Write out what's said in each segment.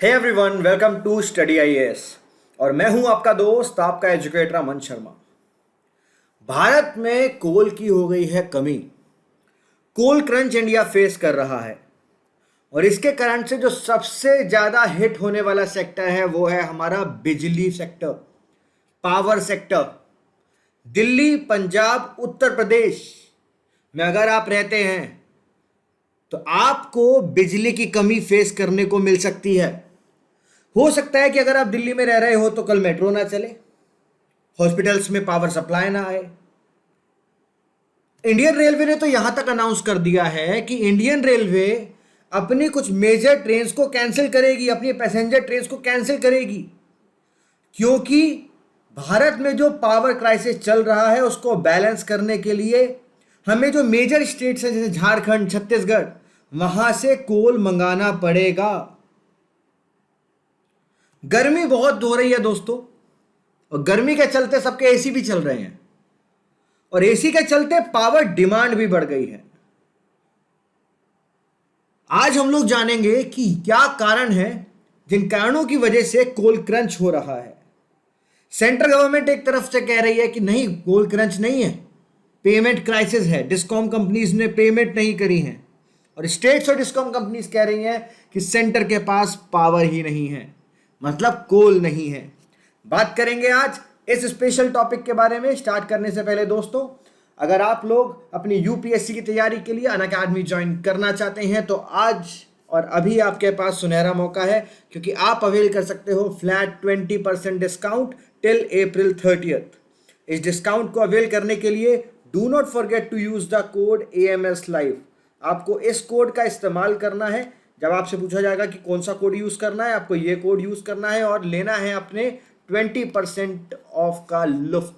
Hey everyone, welcome to study IAS. और मैं हूं आपका दोस्त, आपका एजुकेटर अमन शर्मा। भारत में कोल की हो गई है कमी। कोल क्रंच इंडिया फेस कर रहा है और इसके कारण से जो सबसे ज्यादा हिट होने वाला सेक्टर है वो है हमारा बिजली sector, power sector. Delhi, Punjab, Uttar Pradesh में अगर आप रहते हैं तो आपको बिजली की कमी फेस करने को मिल सकती है। हो सकता है कि अगर आप दिल्ली में रह रहे हो तो कल मेट्रो ना चले, हॉस्पिटल्स में पावर सप्लाई ना आए। इंडियन रेलवे ने तो यहां तक अनाउंस कर दिया है कि इंडियन रेलवे अपनी कुछ मेजर ट्रेन्स को कैंसिल करेगी, अपनी पैसेंजर ट्रेन्स को कैंसिल करेगी, क्योंकि भारत में जो पावर क्राइसिस चल रहा है उसको बैलेंस करने के लिए हमें जो मेजर स्टेट्स हैं जैसे झारखंड, छत्तीसगढ़, वहां से कोल मंगाना पड़ेगा। गर्मी बहुत हो रही है दोस्तों, और गर्मी के चलते सबके एसी भी चल रहे हैं, और एसी के चलते पावर डिमांड भी बढ़ गई है। आज हम लोग जानेंगे कि क्या कारण है जिन कारणों की वजह से कोल क्रंच हो रहा है। सेंट्रल गवर्नमेंट एक तरफ से कह रही है कि नहीं, कोल क्रंच नहीं है, पेमेंट क्राइसिस है, डिस्कॉम कंपनीज ने पेमेंट नहीं करी है, और स्टेट्स और डिस्कॉम कंपनीज कह रही हैं कि सेंटर के पास पावर ही नहीं है, मतलब कोल नहीं है। बात करेंगे आज इस स्पेशल टॉपिक के बारे में। स्टार्ट करने से पहले दोस्तों, अगर आप लोग अपनी यूपीएससी की तैयारी के लिए अनअकैडमी ज्वाइन करना चाहते हैं तो आज और अभी आपके पास सुनहरा मौका है, क्योंकि आप अवेल कर सकते हो flat 20% discount till April 30th। इस डिस्काउंट को अवेल करने के लिए do not forget to use the code AMS Live। आपको इस कोड का इस्तेमाल करना है। जब आपसे पूछा जाएगा कि कौन सा कोड यूज करना है, आपको ये कोड यूज करना है और लेना है अपने 20% ऑफ का लुफ्त।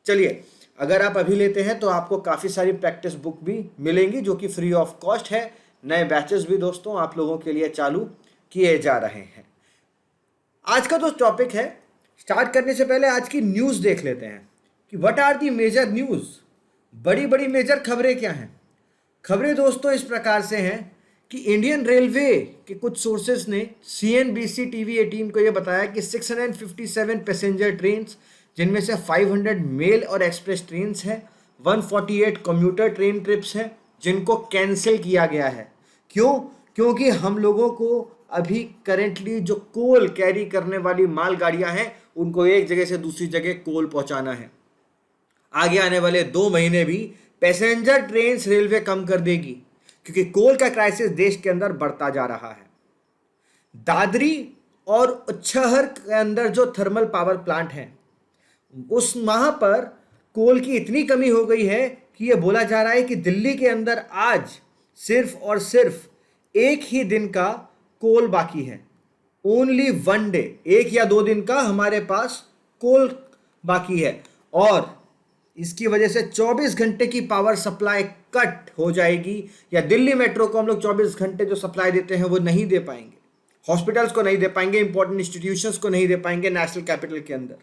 चलिए, अगर आप अभी लेते हैं तो आपको काफ़ी सारी प्रैक्टिस बुक भी मिलेंगी जो कि फ्री ऑफ कॉस्ट है। नए बैचेस भी दोस्तों आप लोगों के लिए चालू किए जा रहे हैं। आज का जो टॉपिक है, स्टार्ट करने से पहले आज की न्यूज़ देख लेते हैं कि what are the major news. बड़ी बड़ी मेजर खबरें क्या हैं। खबरें दोस्तों इस प्रकार से हैं कि इंडियन रेलवे के कुछ सोर्सेज ने CNBC TV18 को यह बताया कि 657 पैसेंजर ट्रेन्स, जिनमें से 500 मेल और एक्सप्रेस ट्रेन्स हैं, 148 कम्यूटर ट्रेन ट्रिप्स हैं जिनको कैंसिल किया गया है। क्यों? क्योंकि हम लोगों को अभी करेंटली जो कोल कैरी करने वाली मालगाड़ियां हैं उनको एक जगह से दूसरी जगह कोल पहुंचाना है। आगे आने वाले 2 महीने भी पैसेंजर ट्रेन्स रेलवे कम कर देगी, क्योंकि कोल का क्राइसिस देश के अंदर बढ़ता जा रहा है। दादरी और उच्छहर के अंदर जो थर्मल पावर प्लांट हैं, उस वहां पर कोल की इतनी कमी हो गई है कि यह बोला जा रहा है कि दिल्ली के अंदर आज सिर्फ और सिर्फ एक ही दिन का कोल बाकी है। ओनली 1 डे, 1 या 2 दिन का हमारे पास कोल बाकी है, और इसकी वजह से 24 घंटे की पावर सप्लाई कट हो जाएगी, या दिल्ली मेट्रो को हम लोग 24 घंटे जो सप्लाई देते हैं वो नहीं दे पाएंगे, हॉस्पिटल्स को नहीं दे पाएंगे, इंपॉर्टेंट इंस्टीट्यूशंस को नहीं दे पाएंगे नेशनल कैपिटल के अंदर।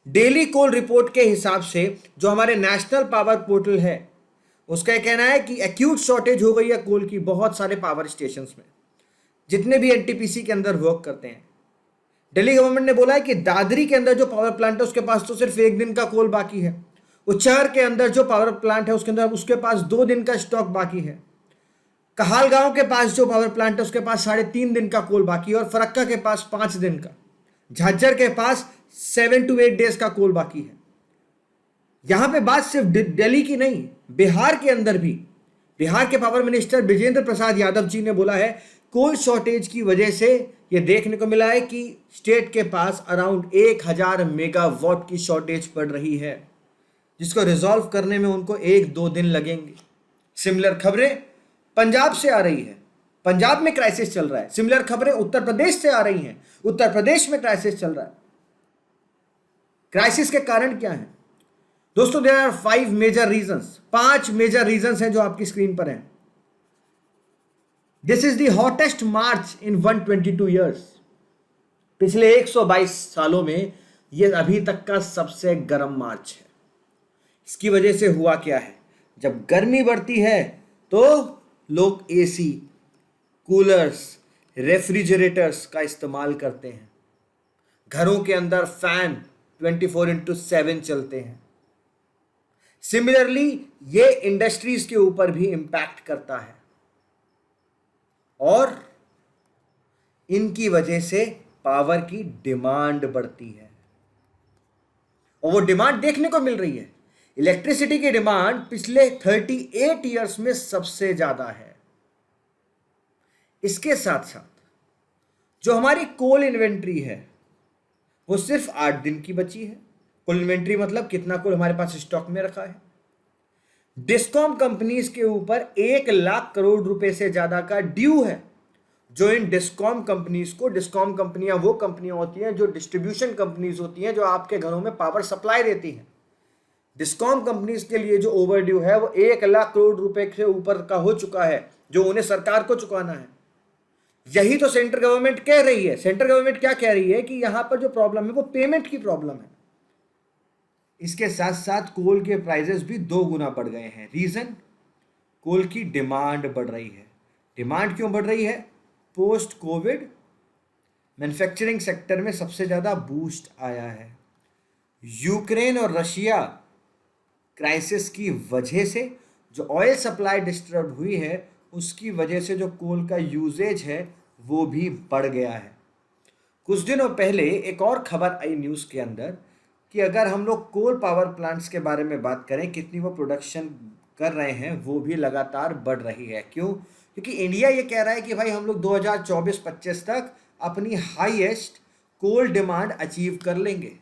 डेली कोल रिपोर्ट के हिसाब से जो हमारे नेशनल पावर पोर्टल है उसका कहना है कि एक्यूट शॉर्टेज हो गई है कोल की बहुत सारे पावर स्टेशंस में, जितने भी NTPC के अंदर वर्क करते हैं। दिल्ली गवर्नमेंट ने बोला है कि दादरी के अंदर जो पावर प्लांट है उसके पास तो सिर्फ 1 दिन का कोल बाकी है। उच्चहर के अंदर जो पावर प्लांट है उसके अंदर उसके पास 2 दिन का स्टॉक बाकी है। कहालगांव के पास जो पावर प्लांट है उसके पास 3.5 दिन का कोल बाकी है, और फरक्का के पास 5 दिन का। झाज्जर के पास 7 to 8 डेज का कोल बाकी है। यहां पे बात सिर्फ दिल्ली की नहीं, बिहार के अंदर भी बिहार के पावर मिनिस्टर विजेंद्र प्रसाद यादव जी ने बोला है कोल शॉर्टेज की वजह से यह देखने को मिला है कि स्टेट के पास अराउंड 1000 मेगावाट की शॉर्टेज पड़ रही है, जिसको रिजॉल्व करने में उनको 1-2 दिन लगेंगे। सिमिलर खबरें पंजाब से आ रही है, पंजाब में क्राइसिस चल रहा है। सिमिलर खबरें उत्तर प्रदेश से आ रही हैं, उत्तर प्रदेश में क्राइसिस चल रहा है। क्राइसिस के कारण क्या है दोस्तों? There are 5 major reasons, 5 major reasons हैं जो आपकी स्क्रीन पर हैं। This is the hottest March in 122 years. पिछले 122 सालों में यह अभी तक का सबसे गर्म मार्च है। इसकी वजह से हुआ क्या है? जब गर्मी बढ़ती है तो लोग AC, कूलर्स, रेफ्रिजरेटर्स का इस्तेमाल करते हैं, घरों के अंदर फैन 24/7 चलते हैं। सिमिलरली ये इंडस्ट्रीज के ऊपर भी इंपैक्ट करता है और इनकी वजह से पावर की डिमांड बढ़ती है और वो डिमांड देखने को मिल रही है। इलेक्ट्रिसिटी की डिमांड पिछले 38 ईयर्स में सबसे ज्यादा है। इसके साथ साथ जो हमारी कोल इन्वेंट्री है वो सिर्फ 8 दिन की बची है। कोल इन्वेंट्री मतलब कितना कोल हमारे पास स्टॉक में रखा है। डिस्कॉम कंपनीज के ऊपर 1 लाख करोड़ रुपए से ज्यादा का ड्यू है जो इन डिस्कॉम कंपनीज को, डिस्कॉम कंपनियां वो कंपनियां होती हैं जो डिस्ट्रीब्यूशन कंपनीज होती हैं जो आपके घरों में पावर सप्लाई देती हैं। डिस्कॉम कंपनीज के लिए जो ओवर ड्यू है वो 1 लाख करोड़ रुपए से ऊपर का हो चुका है जो उन्हें सरकार को चुकाना है। यही तो सेंट्रल गवर्नमेंट कह रही है। सेंट्रल गवर्नमेंट क्या कह रही है कि यहां पर जो प्रॉब्लम है वो पेमेंट की प्रॉब्लम है। इसके साथ साथ कोल के प्राइसेस भी 2 गुना बढ़ गए हैं। रीजन, कोल की डिमांड बढ़ रही है। डिमांड क्यों बढ़ रही है? पोस्ट कोविड मैन्युफैक्चरिंग सेक्टर में सबसे ज्यादा बूस्ट आया है। यूक्रेन और रशिया क्राइसिस की वजह से जो ऑयल सप्लाई डिस्टर्ब हुई है उसकी वजह से जो कोल का यूजेज है वो भी बढ़ गया है। कुछ दिनों पहले एक और खबर आई न्यूज़ के अंदर कि अगर हम लोग कोल पावर प्लांट्स के बारे में बात करें, कितनी वो प्रोडक्शन कर रहे हैं, वो भी लगातार बढ़ रही है। क्यों? क्योंकि इंडिया ये कह रहा है कि भाई हम लोग 2024-25 तक अपनी हाईएस्ट कोल डिमांड अचीव कर लेंगे।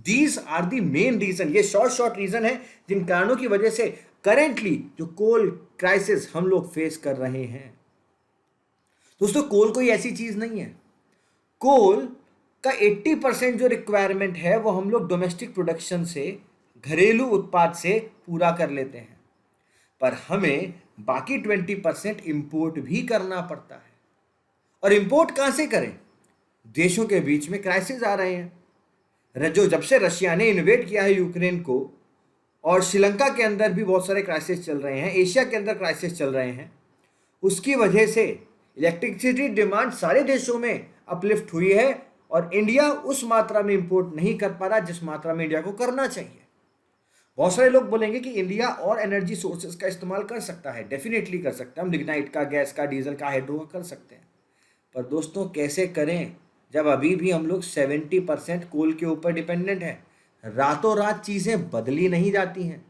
These are the main reason. ये शॉर्ट रीजन है जिन कारणों की वजह से करेंटली जो कोल क्राइसिस हम लोग फेस कर रहे हैं। दोस्तों, कोल कोई ऐसी चीज नहीं है। कोल का 80% जो रिक्वायरमेंट है वो हम लोग डोमेस्टिक प्रोडक्शन से, घरेलू उत्पाद से पूरा कर लेते हैं, पर हमें बाकी 20% इंपोर्ट भी करना पड़ता है। और इंपोर्ट कहां से करें? देशों के बीच में क्राइसिस आ रहे हैं। जो जब से रशिया ने इन्वेड किया है यूक्रेन को, और श्रीलंका के अंदर भी बहुत सारे क्राइसिस चल रहे हैं, एशिया के अंदर क्राइसिस चल रहे हैं, उसकी वजह से इलेक्ट्रिसिटी डिमांड सारे देशों में अपलिफ्ट हुई है और इंडिया उस मात्रा में इंपोर्ट नहीं कर पा रहा जिस मात्रा में इंडिया को करना चाहिए। बहुत सारे लोग बोलेंगे कि इंडिया और एनर्जी सोर्सेज का इस्तेमाल कर सकता है। डेफिनेटली कर सकता है। हम लिग्नाइट का, गैस का, डीजल का, हाइड्रो का कर सकते हैं, पर दोस्तों कैसे करें जब अभी भी हम लोग 70% कोल के ऊपर डिपेंडेंट हैं। रातों रात चीज़ें बदली नहीं जाती हैं।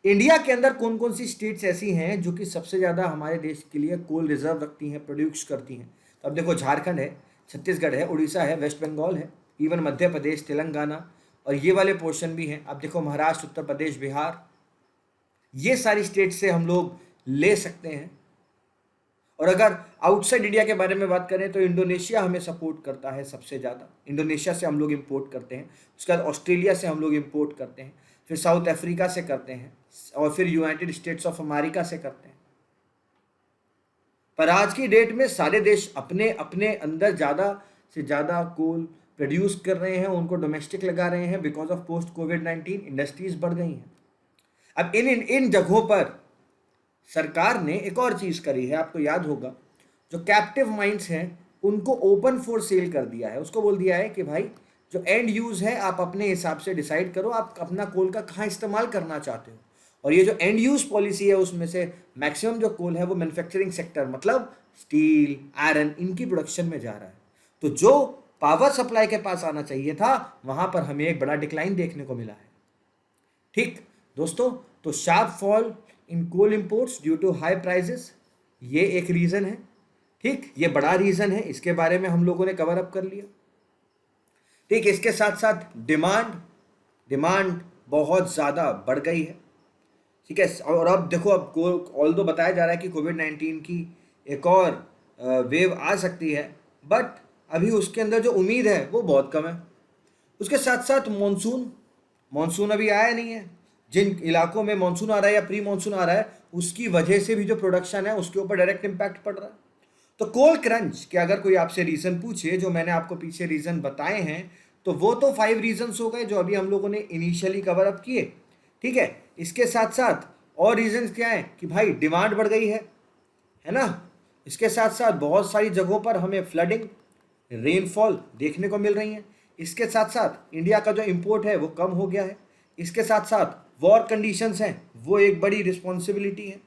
इंडिया के अंदर कौन कौन सी स्टेट्स ऐसी हैं जो कि सबसे ज़्यादा हमारे देश के लिए कोल रिजर्व रखती हैं, प्रोड्यूस करती हैं? तो अब देखो, झारखंड है, छत्तीसगढ़ है, उड़ीसा है, वेस्ट बंगाल है, इवन मध्य प्रदेश, तेलंगाना और ये वाले पोर्शन भी हैं। अब देखो, महाराष्ट्र, उत्तर प्रदेश, बिहार, ये सारी स्टेट से हम लोग ले सकते हैं। और अगर आउटसाइड इंडिया के बारे में बात करें तो इंडोनेशिया हमें सपोर्ट करता है सबसे ज़्यादा। इंडोनेशिया से हम लोग इंपोर्ट करते हैं, उसके बाद ऑस्ट्रेलिया से हम लोग इंपोर्ट करते हैं, फिर साउथ अफ्रीका से करते हैं और फिर यूनाइटेड स्टेट्स ऑफ अमेरिका से करते हैं। पर आज की डेट में सारे देश अपने अपने अंदर ज़्यादा से ज़्यादा कोल प्रोड्यूस कर रहे हैं, उनको डोमेस्टिक लगा रहे हैं। Because of post covid industries बढ़ गई हैं। अब इन जगहों पर सरकार ने एक और चीज़ करी है, आपको याद होगा, जो कैप्टिव माइंस हैं उनको ओपन फॉर सेल कर दिया है। उसको बोल दिया है कि भाई जो एंड यूज़ है आप अपने हिसाब से डिसाइड करो, आप अपना कोल का कहाँ इस्तेमाल करना चाहते हो। और ये जो एंड यूज़ पॉलिसी है उसमें से मैक्सिमम जो कोल है वो मैन्युफैक्चरिंग सेक्टर, मतलब स्टील, आयरन, इनकी प्रोडक्शन में जा रहा है। तो जो पावर सप्लाई के पास आना चाहिए था वहाँ पर हमें एक बड़ा डिक्लाइन देखने को मिला है। ठीक दोस्तों, तो sharp fall in coal imports due to high prices, ये एक रीज़न है। ठीक, ये बड़ा रीज़न है, इसके बारे में हम लोगों ने कवर अप कर लिया। ठीक, इसके साथ साथ डिमांड बहुत ज़्यादा बढ़ गई है। ठीक है, और अब देखो, अब ऑल्दो बताया जा रहा है कि कोविड-19 की एक और वेव आ सकती है, बट अभी उसके अंदर जो उम्मीद है वो बहुत कम है। उसके साथ साथ मानसून अभी आया नहीं है। जिन इलाकों में मानसून आ रहा है या प्री मानसून आ रहा है उसकी वजह से भी जो प्रोडक्शन है उसके ऊपर डायरेक्ट इम्पैक्ट पड़ रहा है। तो कोल क्रंच के अगर कोई आपसे रीज़न पूछे, जो मैंने आपको पीछे रीज़न बताए हैं, तो वो तो 5 रीजन्स हो गए जो अभी हम लोगों ने इनिशियली कवर अप किए। ठीक है, इसके साथ साथ और रीजन्स क्या है कि भाई डिमांड बढ़ गई है ना, इसके साथ साथ बहुत सारी जगहों पर हमें फ्लडिंग, रेनफॉल देखने को मिल रही है। इसके साथ साथ इंडिया का जो इंपोर्ट है वो कम हो गया है। इसके साथ साथ वॉर कंडीशंस हैं, वो एक बड़ी रिस्पॉन्सिबिलिटी है,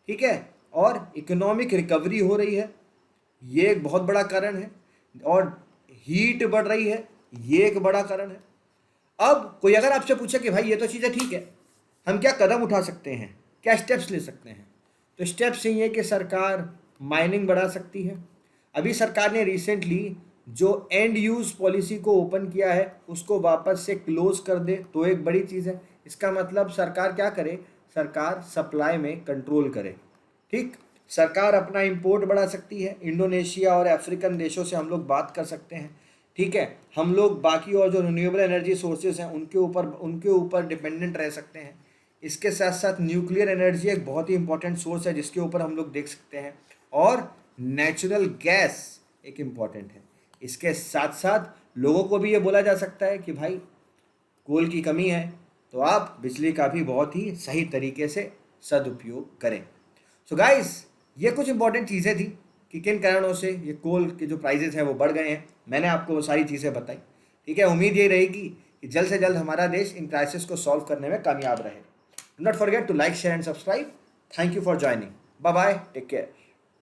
ठीक है। और इकोनॉमिक रिकवरी हो रही है, ये एक बहुत बड़ा कारण है। और हीट बढ़ रही है, ये एक बड़ा कारण है। अब कोई अगर आपसे पूछे कि भाई ये तो चीज़ें ठीक है, हम क्या कदम उठा सकते हैं, क्या स्टेप्स ले सकते हैं, तो स्टेप्स ये है कि सरकार माइनिंग बढ़ा सकती है। अभी सरकार ने रिसेंटली जो एंड यूज़ पॉलिसी को ओपन किया है उसको वापस से क्लोज कर दे, तो एक बड़ी चीज़ है। इसका मतलब सरकार क्या करे, सरकार सप्लाई में कंट्रोल करे, ठीक। सरकार अपना इंपोर्ट बढ़ा सकती है, इंडोनेशिया और अफ्रीकन देशों से हम लोग बात कर सकते हैं, ठीक है। हम लोग बाकी और जो रिन्यूएबल एनर्जी सोर्सेज हैं उनके ऊपर डिपेंडेंट रह सकते हैं। इसके साथ साथ न्यूक्लियर एनर्जी एक बहुत ही इंपॉर्टेंट सोर्स है जिसके ऊपर हम लोग देख सकते हैं, और नेचुरल गैस एक इम्पॉर्टेंट है। इसके साथ साथ लोगों को भी ये बोला जा सकता है कि भाई कोल की कमी है, तो आप बिजली का भी बहुत ही सही तरीके से सदुपयोग करें। सो गाइस, ये कुछ इंपॉर्टेंट चीज़ें थी कि किन कारणों से ये कोल के जो प्राइजेस हैं वो बढ़ गए हैं। मैंने आपको वो सारी चीज़ें बताई, ठीक है। उम्मीद ये रहेगी कि जल्द से जल्द हमारा देश इन क्राइसिस को सॉल्व करने में कामयाब रहे। Do not forget to like, share and subscribe. Thank you for joining. Bye bye, take care.